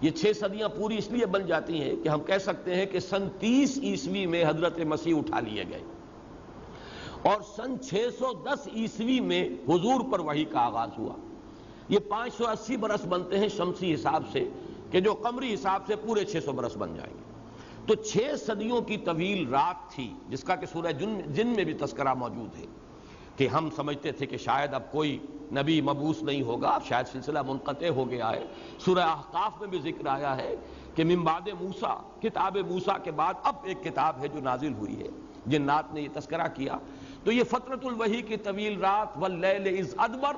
یہ 6 صدیاں پوری اس لیے بن جاتی ہیں کہ ہم کہہ سکتے ہیں کہ سن 30 عیسوی میں حضرت مسیح اٹھا لیے گئے، اور سن 610 عیسوی میں حضور پر وحی کا آغاز ہوا۔ یہ 580 برس بنتے ہیں شمسی حساب سے، کہ جو قمری حساب سے پورے 600 برس بن جائیں گے۔ تو 6 صدیوں کی طویل رات تھی جس کا کہ سورہ جن میں بھی تذکرہ موجود ہے، کہ ہم سمجھتے تھے کہ شاید اب کوئی نبی مبعوث نہیں ہوگا، اب شاید سلسلہ منقطع ہو گیا ہے۔ سورہ احقاف میں بھی ذکر آیا ہے کہ من بعد موسیٰ، کتاب موسیٰ کے بعد اب ایک کتاب ہے جو نازل ہوئی ہے۔ جنات نے یہ تذکرہ کیا، تو یہ فترۃ الوحی کی طویل رات واللیل اذ ادبر،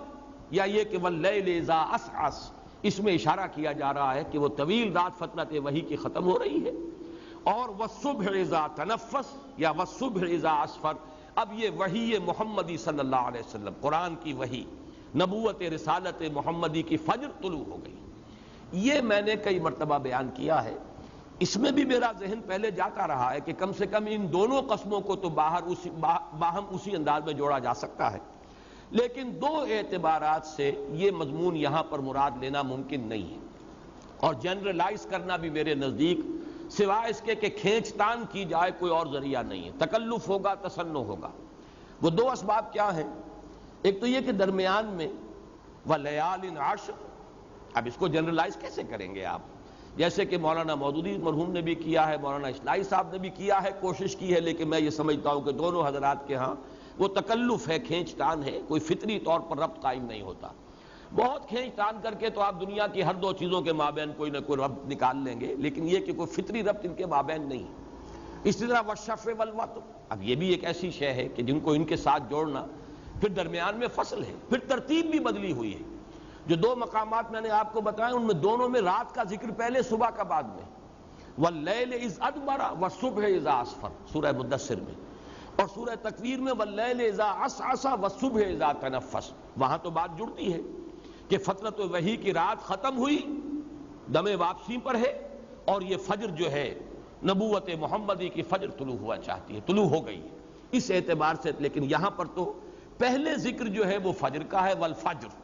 یا یہ کہ واللیل اذا عسعس، اس میں اشارہ کیا جا رہا ہے کہ وہ طویل رات فترت وحی کی ختم ہو رہی ہے۔ اور والصبح اذا تنفس یا والصبح اذا اسفر، اب یہ وحی محمدی صلی اللہ علیہ وسلم، قرآن کی وحی، نبوت رسالت محمدی کی فجر طلوع ہو گئی۔ یہ میں نے کئی مرتبہ بیان کیا ہے، اس میں بھی میرا ذہن پہلے جاتا رہا ہے کہ کم سے کم ان دونوں قسموں کو تو باہم اسی انداز میں جوڑا جا سکتا ہے، لیکن دو اعتبارات سے یہ مضمون یہاں پر مراد لینا ممکن نہیں ہے، اور جنرلائز کرنا بھی میرے نزدیک سوائے اس کے کہ کھینچ تان کی جائے کوئی اور ذریعہ نہیں ہے، تکلف ہوگا، تصنع ہوگا۔ وہ دو اسباب کیا ہیں؟ ایک تو یہ کہ درمیان میں وَلَيَالٍ عَشْرٍ، اب اس کو جنرلائز کیسے کریں گے آپ؟ جیسے کہ مولانا مودودی مرحوم نے بھی کیا ہے، مولانا اصلاحی صاحب نے بھی کیا ہے، کوشش کی ہے، لیکن میں یہ سمجھتا ہوں کہ دونوں حضرات کے ہاں وہ تکلف ہے، کھینچ تان ہے، کوئی فطری طور پر ربط قائم نہیں ہوتا۔ بہت کھینچ تان کر کے تو آپ دنیا کی ہر دو چیزوں کے مابین کوئی نہ کوئی ربط نکال لیں گے، لیکن یہ کہ کوئی فطری ربط ان کے مابین نہیں۔ اسی طرح والشفع والوتر، اب یہ بھی ایک ایسی شے ہے کہ جن کو ان کے ساتھ جوڑنا، پھر درمیان میں فصل ہے، پھر ترتیب بھی بدلی ہوئی ہے۔ جو دو مقامات میں نے آپ کو بتائے ان میں دونوں میں رات کا ذکر پہلے، صبح کا بعد میں، واللیل اذ ادبر والصبح اذا اسفر سورہ مدثر میں، اور سورہ تکویر میں واللیل اذا عسعس والصبح اذا تنفس، وہاں تو بات جڑتی ہے کہ فترت وحی کی رات ختم ہوئی، دم واپسی پر ہے، اور یہ فجر جو ہے نبوت محمدی کی فجر طلوع ہوا چاہتی ہے، طلوع ہو گئی ہے اس اعتبار سے۔ لیکن یہاں پر تو پہلے ذکر جو ہے وہ فجر کا ہے، والفجر،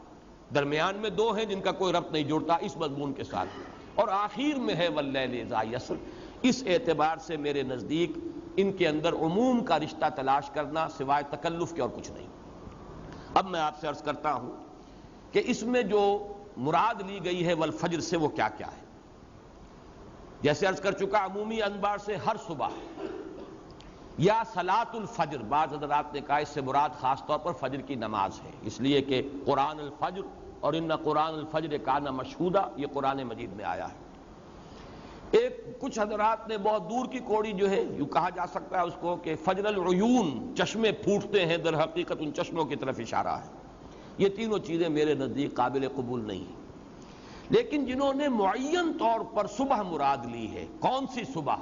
درمیان میں دو ہیں جن کا کوئی ربط نہیں جڑتا اس مضمون کے ساتھ، اور آخر میں ہے واللیل اذا یسر۔ اس اعتبار سے میرے نزدیک ان کے اندر عموم کا رشتہ تلاش کرنا سوائے تکلف کے اور کچھ نہیں۔ اب میں آپ سے عرض کرتا ہوں کہ اس میں جو مراد لی گئی ہے والفجر سے وہ کیا کیا ہے۔ جیسے عرض کر چکا، عمومی انبار سے ہر صبح یا صلاۃ الفجر، بعض حضرات نے کہا اس سے مراد خاص طور پر فجر کی نماز ہے، اس لیے کہ قرآن الفجر اور ان قرآن الفجر کان مشہودا، یہ قرآن مجید میں آیا ہے۔ کچھ حضرات نے بہت دور کی کوڑی جو ہے، یوں کہا جا سکتا ہے اس کو کہ فجر العیون، چشمے پھوٹتے ہیں، در حقیقت ان چشموں کی طرف اشارہ ہے۔ یہ تینوں چیزیں میرے نزدیک قابل قبول نہیں ہیں، لیکن جنہوں نے معین طور پر صبح مراد لی ہے، کون سی صبح؟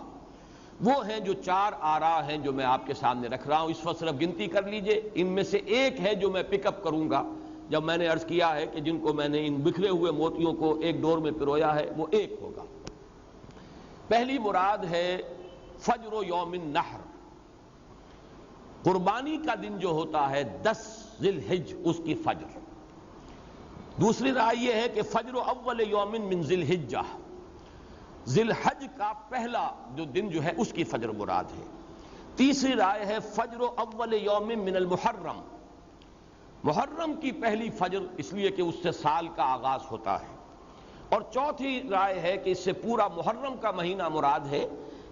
وہ ہیں جو چار آراء ہیں جو میں آپ کے سامنے رکھ رہا ہوں، اس وقت صرف گنتی کر لیجئے۔ ان میں سے ایک ہے جو میں پک اپ کروں گا، جب میں نے عرض کیا ہے کہ جن کو میں نے ان بکھرے ہوئے موتیوں کو ایک ڈور میں پرویا ہے، وہ ایک ہوگا۔ پہلی مراد ہے فجر یوم النحر، قربانی کا دن جو ہوتا ہے 10 ذی الحج، اس کی فجر۔ دوسری رائے یہ ہے کہ فجر اول یوم من ذی الحجہ، ذی الحج کا پہلا جو دن جو ہے اس کی فجر مراد ہے۔ تیسری رائے ہے فجر اول یوم من المحرم، محرم کی پہلی فجر، اس لیے کہ اس سے سال کا آغاز ہوتا ہے۔ اور چوتھی رائے ہے کہ اس سے پورا محرم کا مہینہ مراد ہے،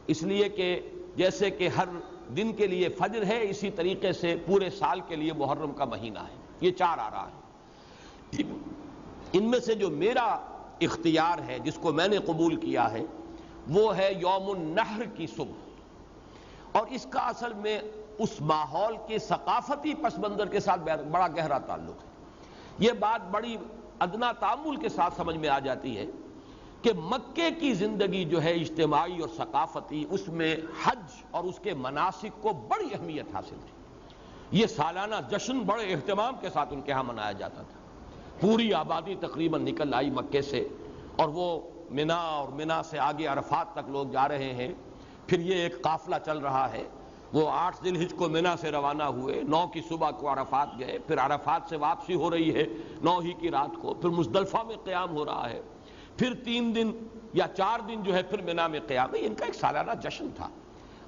اس لیے کہ جیسے کہ ہر دن کے لیے فجر ہے، اسی طریقے سے پورے سال کے لیے محرم کا مہینہ ہے۔ یہ چار آراء ہیں۔ ان میں سے جو میرا اختیار ہے، جس کو میں نے قبول کیا ہے، وہ ہے یوم النحر کی صبح، اور اس کا اصل میں اس ماحول کے ثقافتی پس منظر کے ساتھ بڑا گہرا تعلق ہے۔ یہ بات بڑی ادنا تعامل کے ساتھ سمجھ میں آ جاتی ہے کہ مکے کی زندگی جو ہے اجتماعی اور ثقافتی، اس میں حج اور اس کے مناسک کو بڑی اہمیت حاصل تھی۔ یہ سالانہ جشن بڑے اہتمام کے ساتھ ان کے ہاں منایا جاتا تھا۔ پوری آبادی تقریباً نکل آئی مکے سے، اور وہ منا اور منا سے آگے عرفات تک لوگ جا رہے ہیں۔ پھر یہ ایک قافلہ چل رہا ہے، وہ 8 ذی الحج کو منا سے روانہ ہوئے، 9 کی صبح کو عرفات گئے، پھر عرفات سے واپسی ہو رہی ہے 9 ہی کی رات کو، پھر مزدلفہ میں قیام ہو رہا ہے، پھر 3 دن یا 4 دن جو ہے پھر منا میں قیام ہے۔ ان کا ایک سالانہ جشن تھا،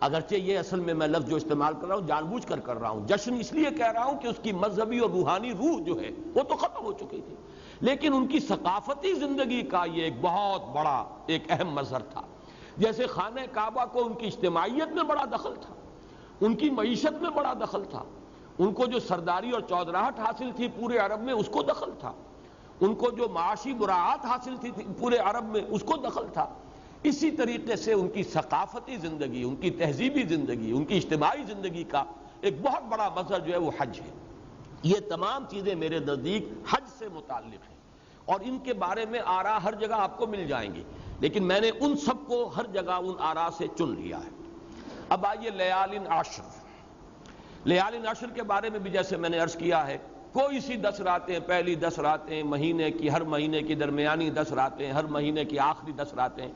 اگرچہ یہ اصل میں لفظ جو استعمال کر رہا ہوں جان بوجھ کر رہا ہوں، جشن اس لیے کہہ رہا ہوں کہ اس کی مذہبی اور روحانی روح جو ہے وہ تو ختم ہو چکی تھی، لیکن ان کی ثقافتی زندگی کا یہ ایک بہت بڑا ایک اہم مظہر تھا۔ جیسے خانہ کعبہ کو ان کی اجتماعیت میں بڑا دخل تھا، ان کی معیشت میں بڑا دخل تھا، ان کو جو سرداری اور چودراہٹ حاصل تھی پورے عرب میں اس کو دخل تھا، ان کو جو معاشی مراعات حاصل تھی پورے عرب میں اس کو دخل تھا۔ اسی طریقے سے ان کی ثقافتی زندگی، ان کی تہذیبی زندگی، ان کی اجتماعی زندگی کا ایک بہت بڑا مظہر جو ہے وہ حج ہے۔ یہ تمام چیزیں میرے نزدیک حج سے متعلق ہیں، اور ان کے بارے میں آراء ہر جگہ آپ کو مل جائیں گی، لیکن میں نے ان سب کو ہر جگہ ان آراء سے چن لیا ہے۔ اب آئیے لیال عشر۔ لیال عشر کے بارے میں بھی جیسے میں نے عرض کیا ہے، کوئی سی 10 راتیں، پہلی 10 راتیں مہینے کی، ہر مہینے کی درمیانی 10 راتیں، ہر مہینے کی آخری 10 راتیں،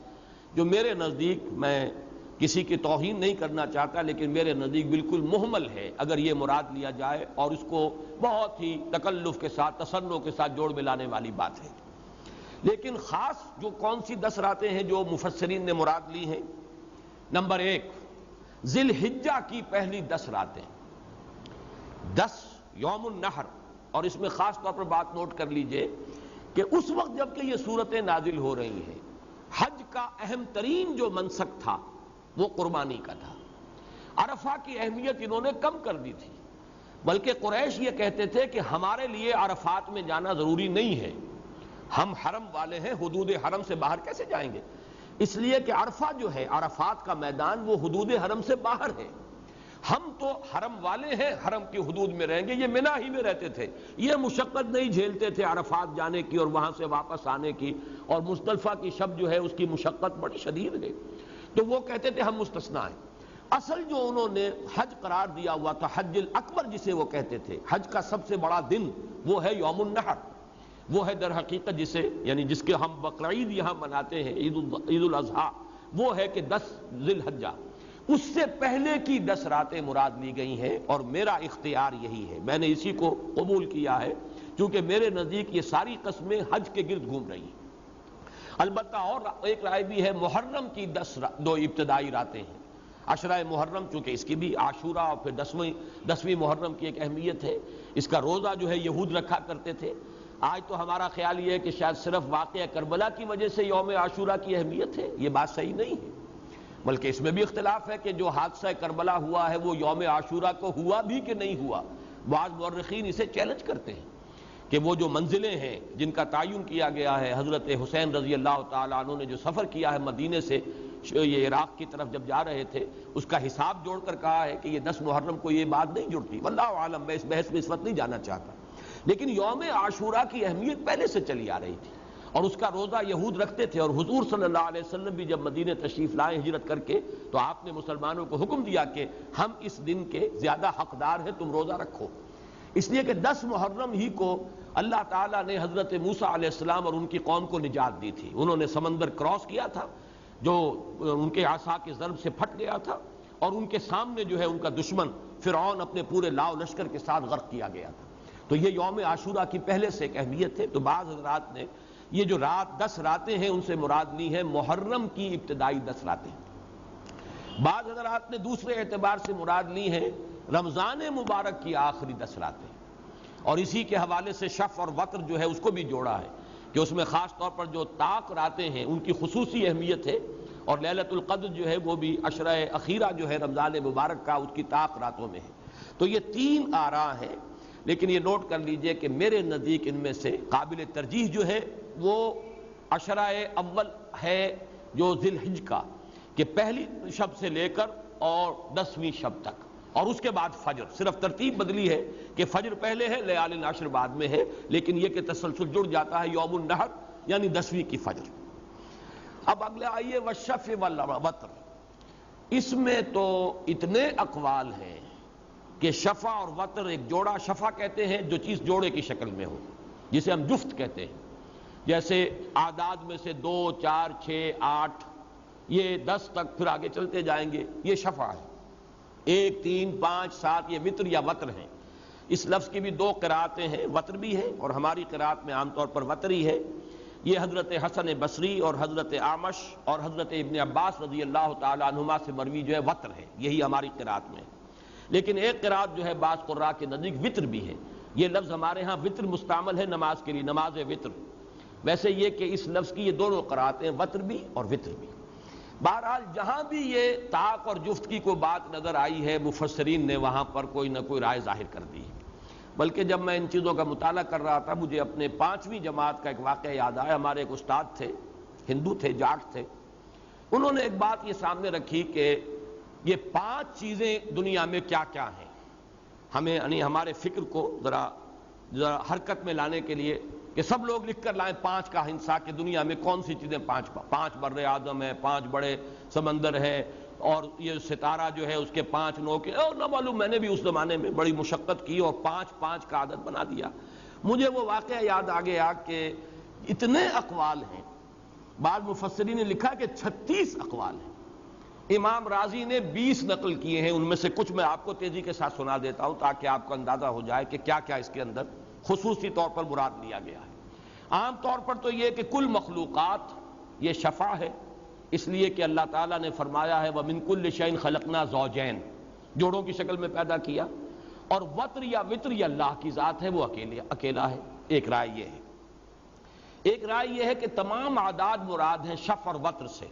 جو میرے نزدیک، میں کسی کی توہین نہیں کرنا چاہتا، لیکن میرے نزدیک بالکل مہمل ہے اگر یہ مراد لیا جائے، اور اس کو بہت ہی تکلف کے ساتھ، تصنع کے ساتھ جوڑ ملانے والی بات ہے۔ لیکن خاص جو کون سی 10 راتیں ہیں جو مفسرین نے مراد لی ہیں، نمبر 1، ذی الحجہ کی پہلی 10 راتیں، 10 یوم النحر، اور اس میں خاص طور پر بات نوٹ کر لیجئے کہ اس وقت جب کہ یہ صورتیں نازل ہو رہی ہیں، حج کا اہم ترین جو منسک تھا وہ قربانی کا تھا۔ عرفہ کی اہمیت انہوں نے کم کر دی تھی، بلکہ قریش یہ کہتے تھے کہ ہمارے لیے عرفات میں جانا ضروری نہیں ہے، ہم حرم والے ہیں، حدود حرم سے باہر کیسے جائیں گے؟ اس لیے کہ عرفہ جو ہے، عرفات کا میدان، وہ حدود حرم سے باہر ہے، ہم تو حرم والے ہیں، حرم کی حدود میں رہیں گے۔ یہ منی ہی میں رہتے تھے، یہ مشقت نہیں جھیلتے تھے عرفات جانے کی اور وہاں سے واپس آنے کی، اور مزدلفہ کی شب جو ہے اس کی مشقت بڑی شدید ہے، تو وہ کہتے تھے ہم مستثنیٰ ہیں۔ اصل جو انہوں نے حج قرار دیا ہوا تھا، حج الاکبر جسے وہ کہتے تھے، حج کا سب سے بڑا دن وہ ہے یوم النحر، وہ ہے در حقیقت جسے، یعنی جس کے ہم بقرعید یہاں مناتے ہیں، عید الاضحیٰ، وہ ہے کہ 10 ذی الحجہ، اس سے پہلے کی 10 راتیں مراد لی گئی ہیں، اور میرا اختیار یہی ہے، میں نے اسی کو قبول کیا ہے، کیونکہ میرے نزدیک یہ ساری قسمیں حج کے گرد گھوم رہی ہیں۔ البتہ اور ایک رائے بھی ہے، محرم کی 2 ابتدائی راتیں ہیں، عشرہ محرم، چونکہ اس کی بھی عاشورہ اور پھر 10ویں محرم کی ایک اہمیت ہے، اس کا روزہ جو ہے یہود رکھا کرتے تھے۔ آج تو ہمارا خیال یہ ہے کہ شاید صرف واقعہ کربلا کی وجہ سے یوم عاشورہ کی اہمیت ہے، یہ بات صحیح نہیں ہے، بلکہ اس میں بھی اختلاف ہے کہ جو حادثہ کربلا ہوا ہے وہ یوم عاشورہ کو ہوا بھی کہ نہیں ہوا۔ بعض مورخین اسے چیلنج کرتے ہیں کہ وہ جو منزلیں ہیں جن کا تعین کیا گیا ہے، حضرت حسین رضی اللہ تعالیٰ عنہ نے جو سفر کیا ہے مدینے سے یہ عراق کی طرف جب جا رہے تھے، اس کا حساب جوڑ کر کہا ہے کہ یہ 10 محرم کو یہ بات نہیں جڑتی، واللہ عالم، میں اس بحث میں اس وقت نہیں جانا چاہتا، لیکن یوم عاشورہ کی اہمیت پہلے سے چلی آ رہی تھی، اور اس کا روزہ یہود رکھتے تھے، اور حضور صلی اللہ علیہ وسلم بھی جب مدینہ تشریف لائے ہجرت کر کے، تو آپ نے مسلمانوں کو حکم دیا کہ ہم اس دن کے زیادہ حقدار ہیں، تم روزہ رکھو، اس لیے کہ 10 محرم ہی کو اللہ تعالیٰ نے حضرت موسیٰ علیہ السلام اور ان کی قوم کو نجات دی تھی۔ انہوں نے سمندر کراس کیا تھا جو ان کے عصا کے ضرب سے پھٹ گیا تھا، اور ان کے سامنے جو ہے ان کا دشمن فرعون اپنے پورے لاؤ لشکر کے ساتھ غرق کیا گیا تھا۔ تو یہ یوم عاشورہ کی پہلے سے ایک اہمیت ہے۔ تو بعض حضرات نے یہ جو 10 راتیں ہیں ان سے مراد لی ہے محرم کی ابتدائی 10 راتیں، بعض حضرات نے دوسرے اعتبار سے مراد لی ہیں رمضان مبارک کی آخری 10 راتیں، اور اسی کے حوالے سے شف اور وتر جو ہے اس کو بھی جوڑا ہے کہ اس میں خاص طور پر جو طاق راتیں ہیں ان کی خصوصی اہمیت ہے، اور لیلۃ القدر جو ہے وہ بھی عشرہ اخیرہ جو ہے رمضان مبارک کا اس کی طاق راتوں میں ہے۔ تو یہ 3 آراء ہیں، لیکن یہ نوٹ کر لیجئے کہ میرے نزدیک ان میں سے قابل ترجیح جو ہے وہ عشرہ اول ہے جو ذی الحج کا، کہ پہلی شب سے لے کر اور 10ویں شب تک، اور اس کے بعد فجر، صرف ترتیب بدلی ہے کہ فجر پہلے ہے، لیال عشر بعد میں ہے، لیکن یہ کہ تسلسل جڑ جاتا ہے، یوم النحر یعنی 10ویں کی فجر۔ اب اگلے آئیے والشفع والوتر، اس میں تو اتنے اقوال ہیں کہ شفع اور وتر ایک جوڑا، شفع کہتے ہیں جو چیز جوڑے کی شکل میں ہو، جسے ہم جفت کہتے ہیں، جیسے اعداد میں سے 2 4 6 8 یہ 10 تک پھر آگے چلتے جائیں گے، یہ شفع ہے۔ 1 3 5 7 یہ وتر یا وتر ہیں۔ اس لفظ کی بھی 2 قراءتیں ہیں، وتر بھی ہے، اور ہماری قراءت میں عام طور پر وتر ہی ہے۔ یہ حضرت حسن بصری اور حضرت اعمش اور حضرت ابن عباس رضی اللہ تعالیٰ عنہما سے مروی جو ہے وتر ہے، یہی ہماری قراءت میں ہے۔ لیکن ایک قراءت جو ہے بعض قراء کے نزدیک وتر بھی ہے۔ یہ لفظ ہمارے ہاں وتر مستعمل ہے نماز کے لیے، نماز وتر، ویسے یہ کہ اس لفظ کی یہ دونوں قراءتیں وتر بھی اور وتر بھی۔ بہرحال جہاں بھی یہ طاق اور جفت کی کوئی بات نظر آئی ہے، مفسرین نے وہاں پر کوئی نہ کوئی رائے ظاہر کر دی ہے۔ بلکہ جب میں ان چیزوں کا مطالعہ کر رہا تھا، مجھے اپنے 5ویں جماعت کا ایک واقعہ یاد آیا۔ ہمارے ایک استاد تھے، ہندو تھے، جاٹ تھے، انہوں نے ایک بات یہ سامنے رکھی کہ یہ 5 چیزیں دنیا میں کیا کیا ہیں، ہمیں یعنی ہمارے فکر کو ذرا حرکت میں لانے کے لیے کہ سب لوگ لکھ کر لائیں 5 کا ہنسا کہ دنیا میں کون سی چیزیں 5 بر اعظم ہیں، 5 بڑے سمندر ہیں، اور یہ ستارہ جو ہے اس کے 5 نوک، اور نہ معلوم میں نے بھی اس زمانے میں بڑی مشقت کی اور 5 کا عدد بنا دیا۔ مجھے وہ واقعہ یاد آ گیا کہ اتنے اقوال ہیں، بعض مفسرین نے لکھا کہ 36 اقوال ہیں، امام رازی نے 20 نقل کیے ہیں، ان میں سے کچھ میں آپ کو تیزی کے ساتھ سنا دیتا ہوں تاکہ آپ کو اندازہ ہو جائے کہ کیا کیا اس کے اندر خصوصی طور پر مراد لیا گیا ہے۔ عام طور پر تو یہ کہ کل مخلوقات یہ شفع ہے، اس لیے کہ اللہ تعالیٰ نے فرمایا ہے وَمِن كُلِّ شَيْءٍ خَلَقْنَا زَوْجَيْنِ، جوڑوں کی شکل میں پیدا کیا، اور وتر یا وطر یہ اللہ کی ذات ہے، وہ اکیلا ہے۔ ایک رائے یہ ہے، ایک رائے یہ ہے کہ تمام اعداد مراد ہیں شفع اور وتر سے،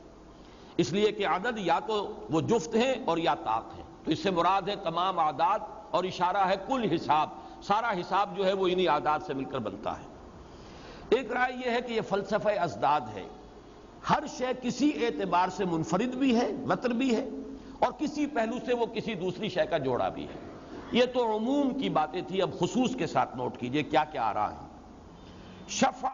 اس لیے کہ عدد یا تو وہ جفت ہیں اور یا طاق ہیں، تو اس سے مراد ہے تمام اعداد، اور اشارہ ہے کل حساب، سارا حساب جو ہے وہ انہی اعداد سے مل کر بنتا ہے۔ ایک رائے یہ ہے کہ یہ فلسفہ ازداد ہے، ہر شے کسی اعتبار سے منفرد بھی ہے، وتر بھی ہے، اور کسی پہلو سے وہ کسی دوسری شے کا جوڑا بھی ہے۔ یہ تو عموم کی باتیں تھی، اب خصوص کے ساتھ نوٹ کیجئے کیا کیا آ رہا ہے۔ شفع